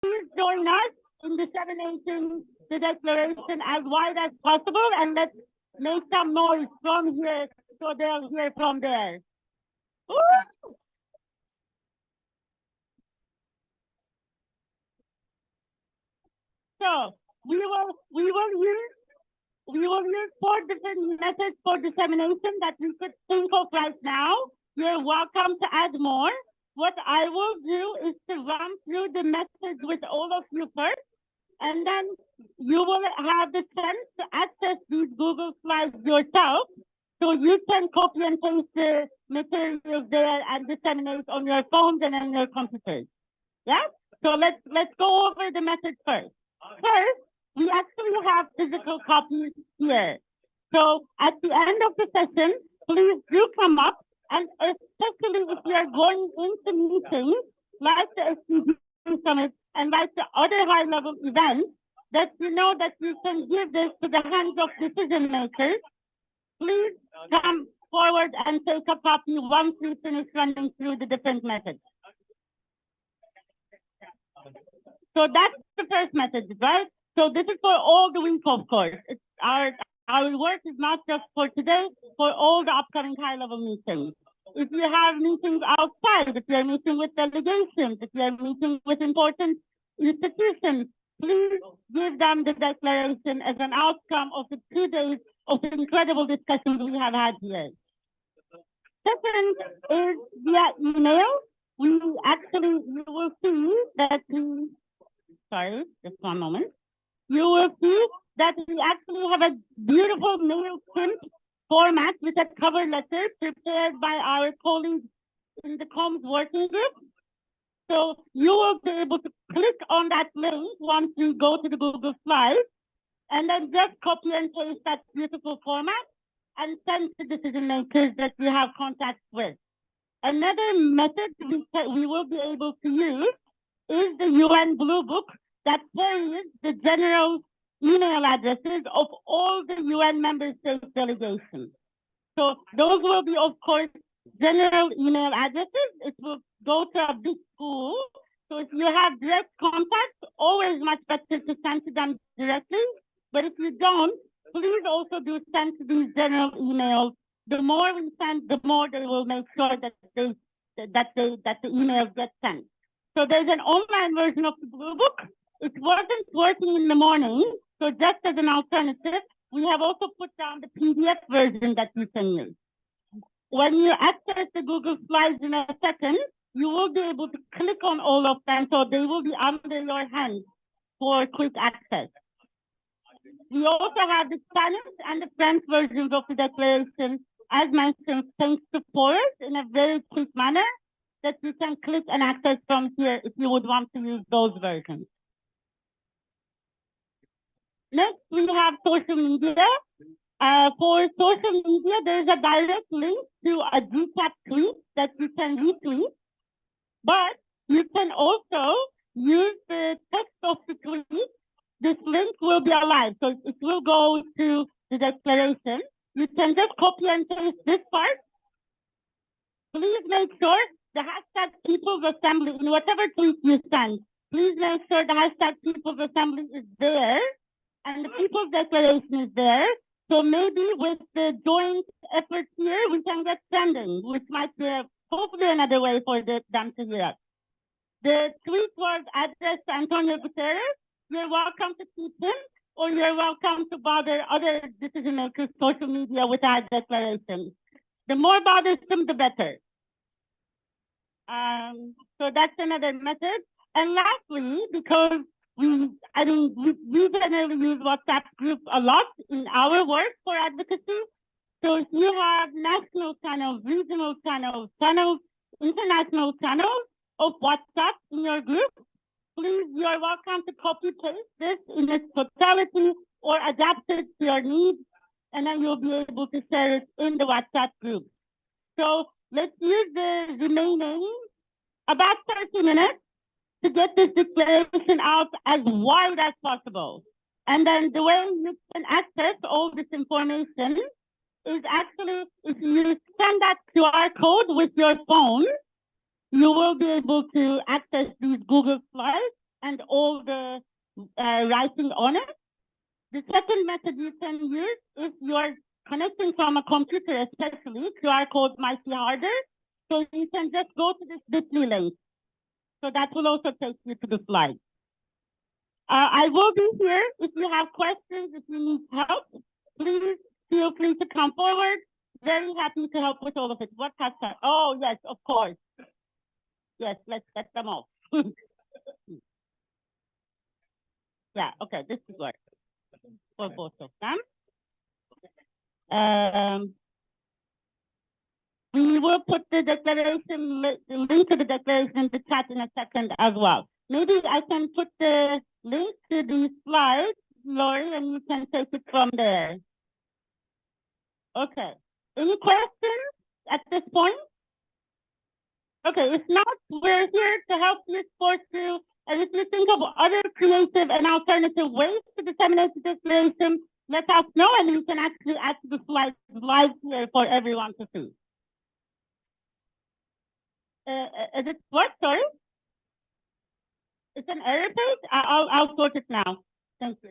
please join us in disseminating the declaration as wide as possible, and let's make some noise from here so they'll hear from there. Woo! So we will use 4 different methods for dissemination that we could think of right now. You're welcome to add more. What I will do is to run through the methods with all of you first, and then you will have the chance to access these Google Slides yourself. So you can copy and paste the materials there and disseminate on your phones and on your computers. Yeah? So let's go over the methods first. First, we actually have physical copies here. So at the end of the session, please do come up, and especially if you are going into meetings like the SDG Summit and like the other high-level events, that you know that you can give this to the hands of decision makers. Please come forward and take a copy once we finish running through the different methods. So that's the first method, right? So this is for all the week, of course. It's our work is not just for today, for all the upcoming high-level meetings. If you have meetings outside, if you're meeting with delegations, if you're meeting with important institutions, please give them the declaration as an outcome of the 2 days of incredible discussions we have had here. Second is via email. You will see that sorry, just one moment. You will see that we actually have a beautiful mail print format with a cover letter prepared by our colleagues in the comms working group. So you will be able to click on that link once you go to the Google Slides, and then just copy and paste that beautiful format and send to decision makers that you have contact with. Another method we will be able to use is the UN Blue Book that carries the general email addresses of all the UN member state delegations. So those will be, of course, general email addresses. It will go to a big pool. So if you have direct contacts, always much better to send to them directly. But if you don't, please also do send to these general emails. The more we send, the more they will make sure that the emails get sent. So there's an online version of the Blue Book. It wasn't working in the morning, so just as an alternative, we have also put down the PDF version that you can use. When you access the Google Slides in a second, you will be able to click on all of them, so they will be under your hand for quick access. We also have the Spanish and the French versions of the declaration, as mentioned, thanks to Forest, in a very quick manner that you can click and access from here if you would want to use those versions. Next, we have social media. For social media, there's a direct link to a GCAP tweet that you can retweet, but you can also use the text of the tweet. This link will be alive, so it will go to the declaration. You can just copy and paste this part. Please make sure the hashtag People's Assembly, in whatever tweet you send, please make sure the hashtag People's Assembly is there and the People's Declaration is there. So maybe with the joint efforts here, we can get trending, which might be hopefully another way for them to hear. The tweet was addressed to Antonio Guterres. You're welcome to tweet him, or you're welcome to bother other decision makers' social media with our declaration. The more bothersome, the better. So that's another method. And lastly, because we generally use WhatsApp groups a lot in our work for advocacy. So if you have national channels, regional channels, international channels of WhatsApp in your group, please, you're welcome to copy paste this in its totality or adapt it to your needs, and then you'll be able to share it in the WhatsApp group. So let's use the remaining about 30 minutes to get this declaration out as wide as possible. And then the way you can access all this information is actually, if you scan that QR code with your phone, you will be able to access these Google Slides and all the writing on it. The second method you can use if you are connecting from a computer, especially, QR code might be harder. So you can just go to this bit.ly link. So that will also take you to the slide. I will be here if you have questions, if you need help, please feel free to come forward. Very happy to help with all of it. What has that? Oh, yes, of course. Yes, let's get them off. Yeah, okay, this is what for both of them. We will put the declaration, the link to the declaration in the chat in a second as well. Maybe I can put the link to the slides, Lori, and you can take it from there. Okay. Any questions at this point? Okay, if not, we're here to help you support you. And if you think of other creative and alternative ways to disseminate the declaration, let us know, and we can actually add the slides live here for everyone to see. Is it what? Sorry? It's an error page? I'll sort it now. Thank you.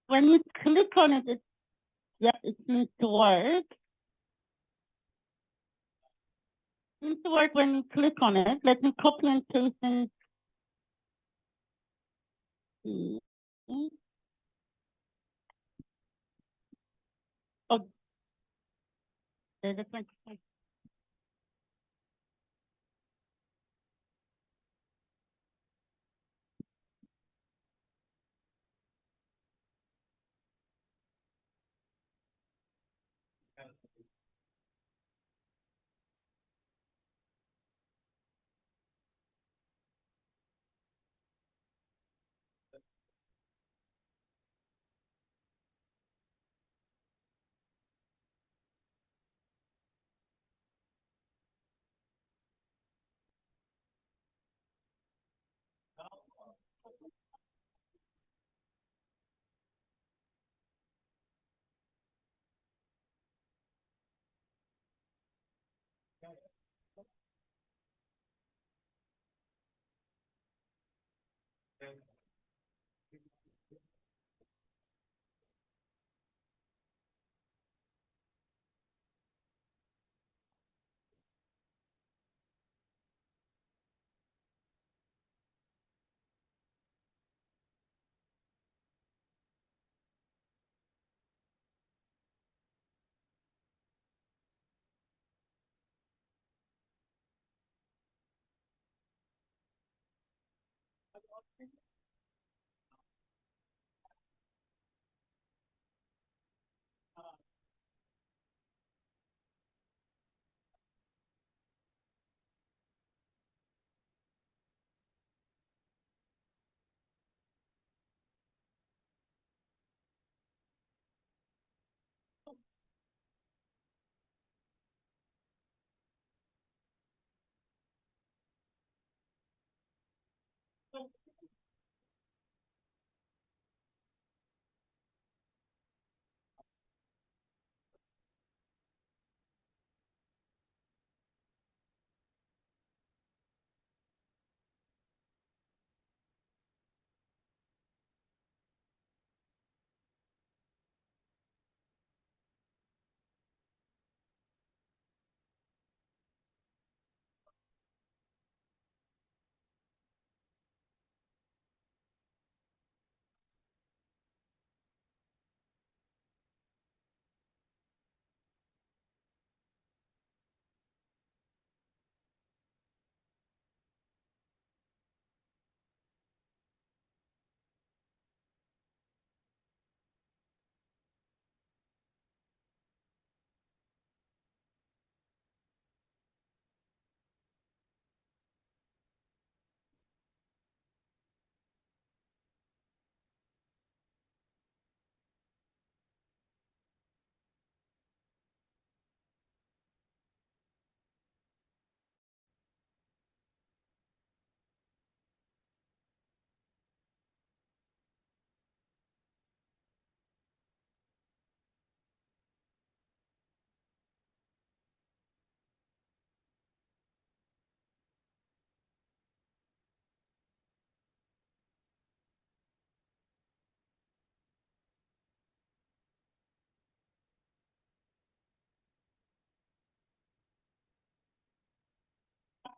When you click on it, it seems to work. It seems to work when you click on it. Let me copy and paste and see. Oh, there's a 25.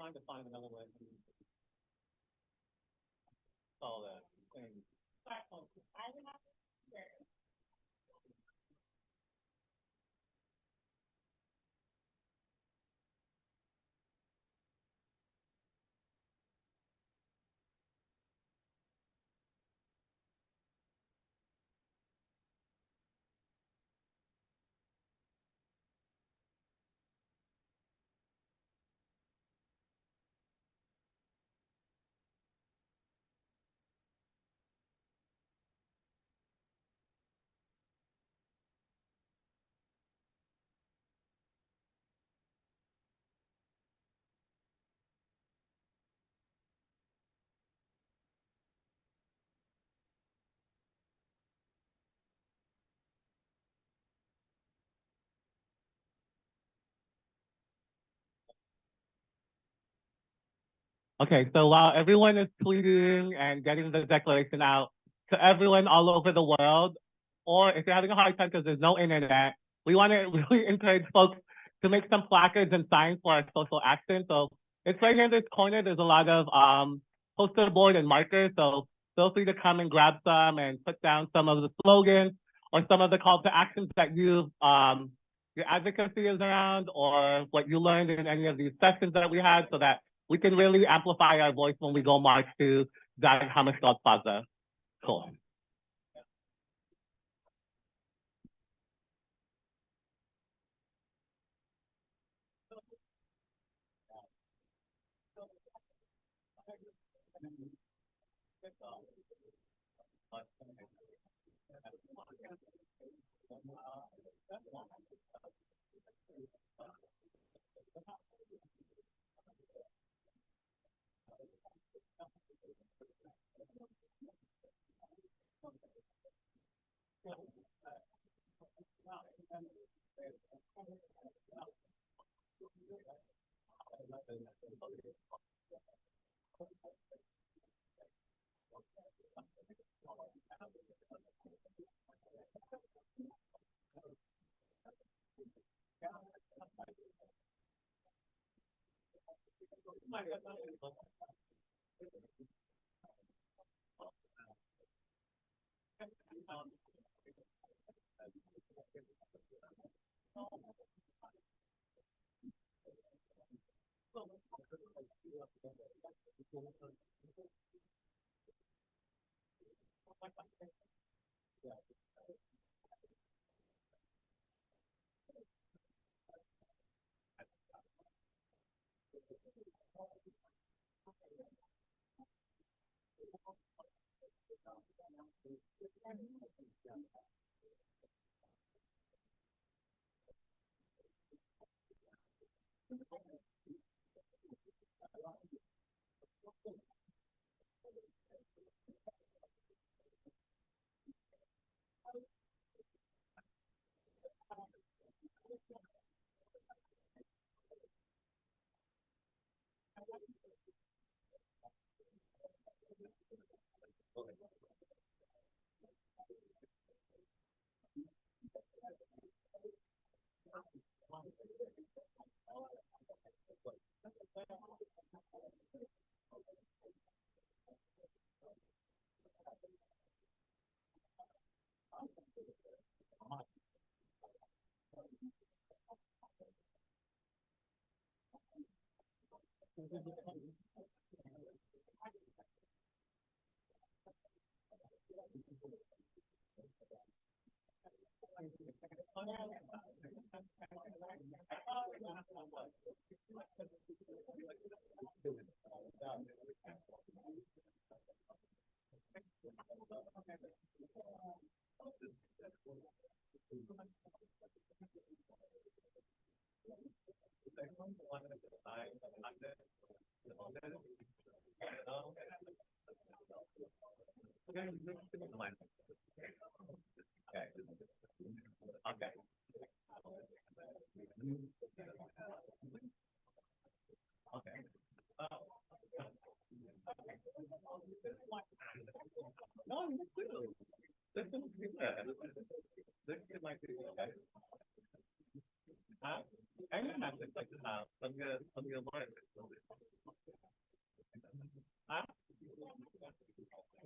trying to find another way to solve that thing. Okay, so while everyone is tweeting and getting the declaration out to everyone all over the world, or if you're having a hard time because there's no internet, we want to really encourage folks to make some placards and signs for our social action. So it's right here in this corner. There's a lot of poster board and markers. So feel free to come and grab some and put down some of the slogans or some of the call to actions that your advocacy is around, or what you learned in any of these sessions that we had, so that we can really amplify our voice when we go march to Zag Hammarskjöld Plaza. Cool.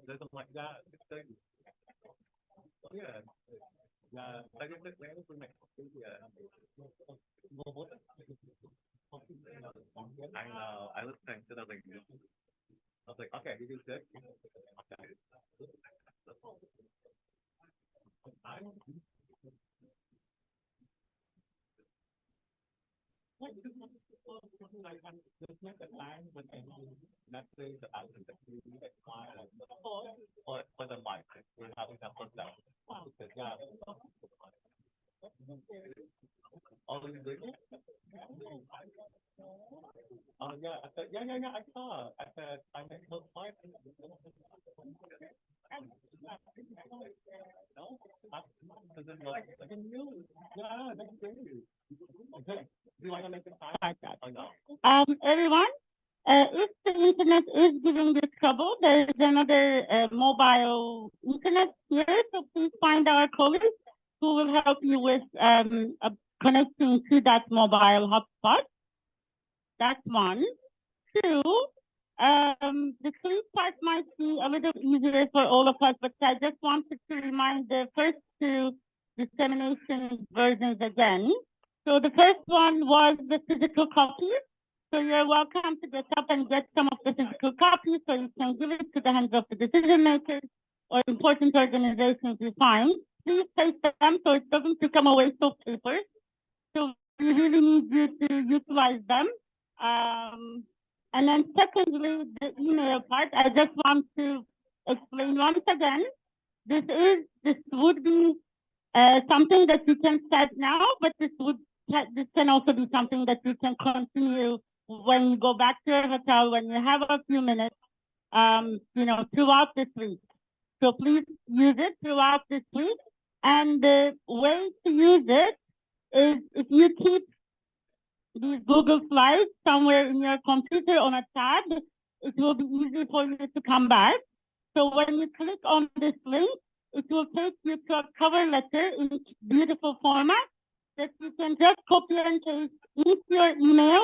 doesn't like that. Yeah. Yeah. Like I said, yeah. I know. I was trying to like, I was like, okay, you do this. Okay. There's not a time when I do Netflix or out the TV at or the mic. We're having that for that. Yeah. Oh, you did? Oh, yeah. I said, yeah. I saw. I said, I make no point. No, because then like a news. Yeah, that's great. Okay. Do you want to make a time like that or no? Everyone, if the internet is giving you trouble, there is another mobile internet here, so please find our colleagues who will help you with connecting to that mobile hotspot. That's one. Two, the three part might be a little easier for all of us, but I just wanted to remind the first two dissemination versions again. So the first one was the physical copy. So you're welcome to get up and get some of the physical copies so you can give it to the hands of the decision makers or important organizations you find. Please take them so it doesn't become a waste of paper. So we really need you to utilize them. And then secondly, the email part, I just want to explain once again, this would be something that you can start now, but this can also be something that you can continue when you go back to your hotel, when you have a few minutes, throughout this week. So please use it throughout this week. And the way to use it is if you keep these Google Slides somewhere in your computer on a tab, it will be easy for you to come back. So when you click on this link, it will take you to a cover letter in beautiful format that you can just copy and paste into your email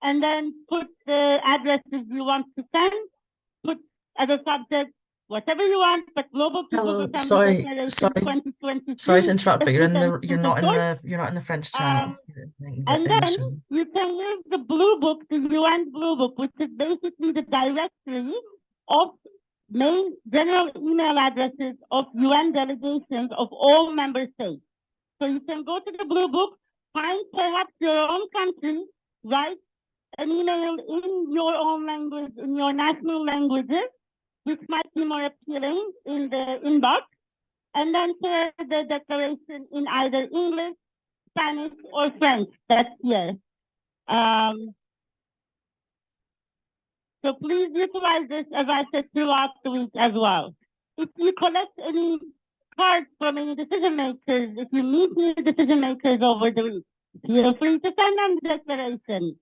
and then put the addresses you want to send, put as a subject whatever you want, but global to Hello, global family declaration 2023. sorry to interrupt, but you're not in the French channel. And then you can use the Blue Book, the UN Blue Book, which is basically the directory of main general email addresses of UN delegations of all member states. So you can go to the Blue Book, find perhaps your own country, write an email in your own language, in your national languages, which might be more appealing in the inbox, and then share the declaration in either English, Spanish, or French. That's here. So please utilize this, as I said, throughout the week as well. If you collect any cards from any decision makers, if you meet new decision makers over the week, feel free to send them the declaration.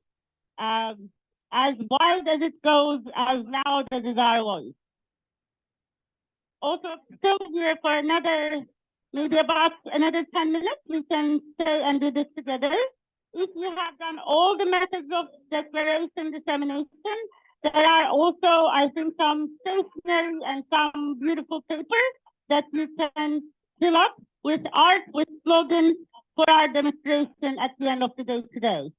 As wide as it goes, as loud as is our voice. Also, still here for maybe about another 10 minutes, we can stay and do this together. If you have done all the methods of declaration dissemination, there are also, I think, some stationery and some beautiful papers that you can fill up with art, with slogans for our demonstration at the end of the day today.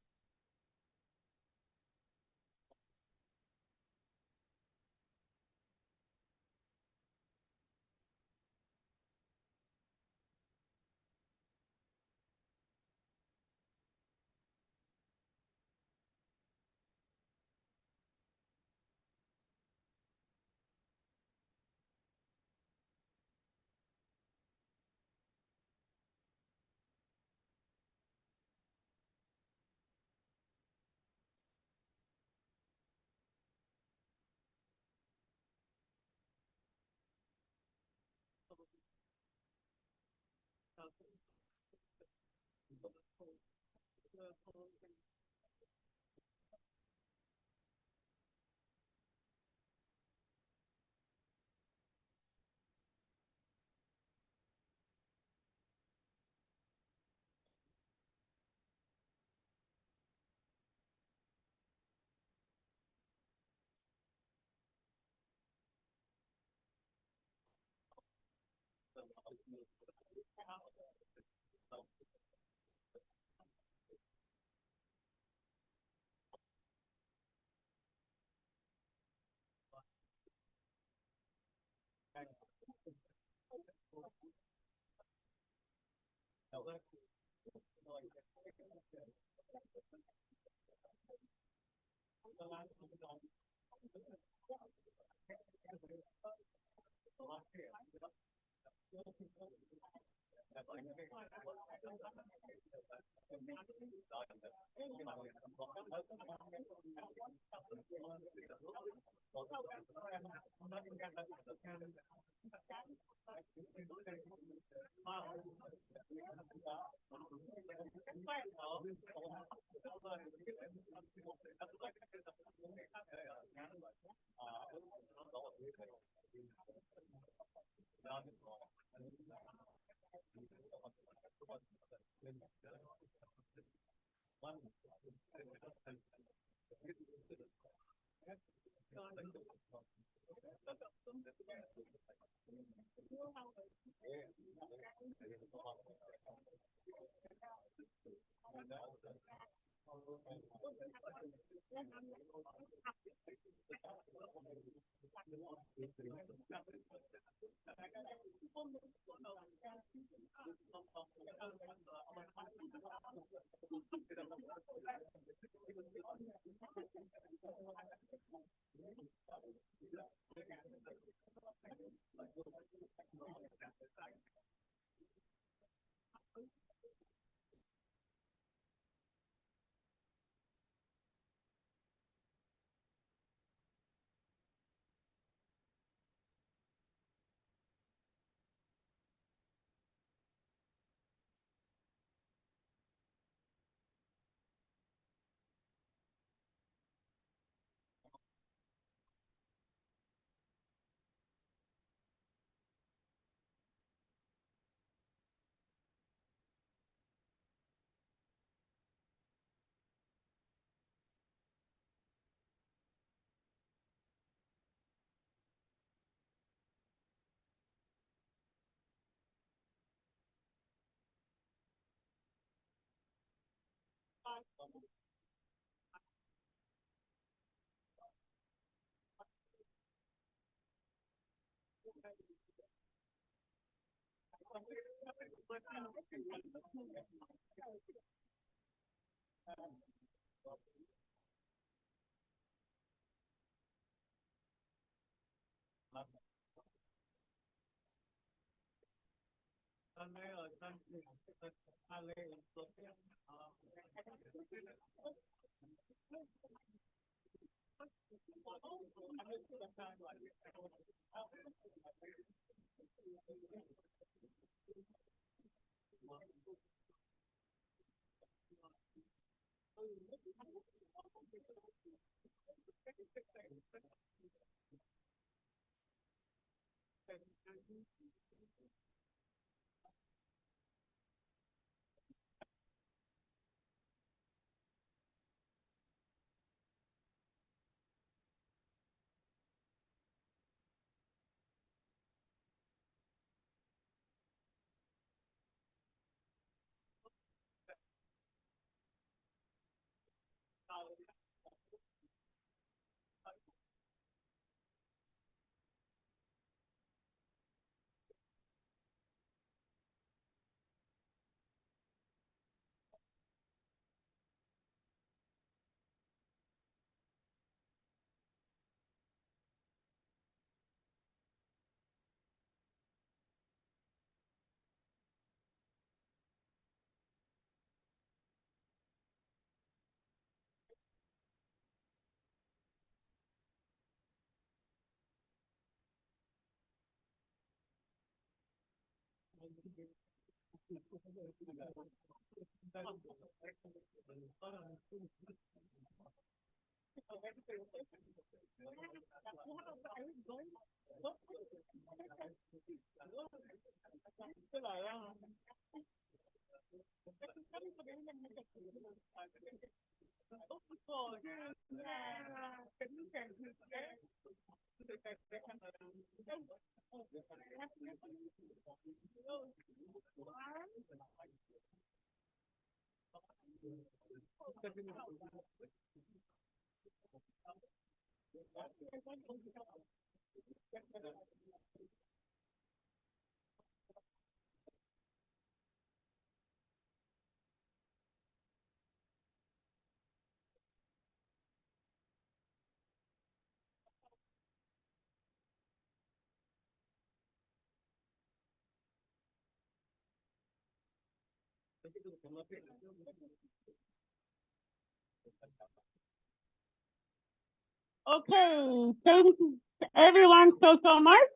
Okay, thank you everyone so much.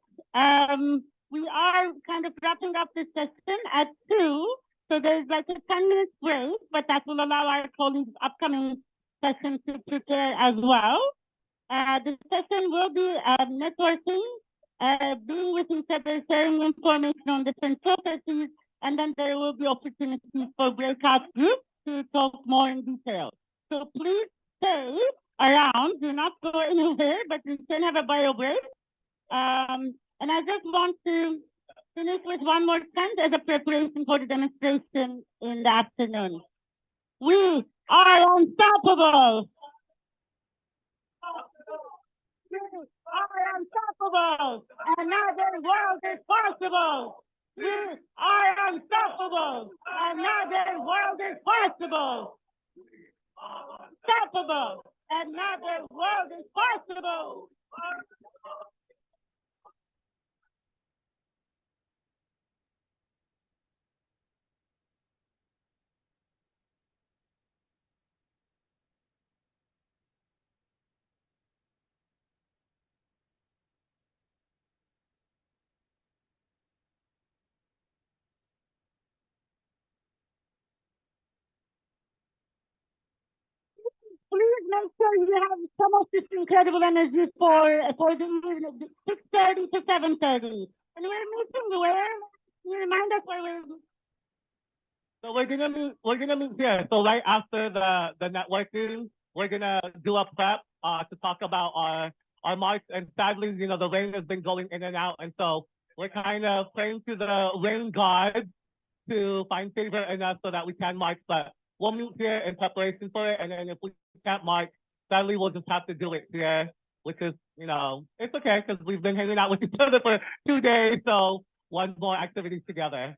We are kind of wrapping up this session at 2, so there's like a 10-minute break, but that will allow our colleagues' upcoming session to prepare as well. The session will be networking, being with each other, sharing information on different processes, and then there will be opportunities for breakout groups to talk more in detail. So please stay around, do not go anywhere, but we can have a bio break. And I just want to finish with one more sentence as a preparation for the demonstration in the afternoon. We are unstoppable. We are unstoppable. Another world is possible. We are unstoppable. Another world is possible. Unstoppable. Another world is possible. Please make sure you have some of this incredible energy for the evening, 6:30 to 7:30. And we're meeting where? Can you remind us where we're? So we're gonna meet here. So right after the networking, we're gonna do a prep to talk about our march. And sadly, you know, the rain has been going in and out, and so we're kind of praying to the rain god to find favor in us so that we can march. But we'll meet here in preparation for it, and then if we can't march, sadly we'll just have to do it here, which is, you know, it's okay because we've been hanging out with each other for 2 days, so one more activity together.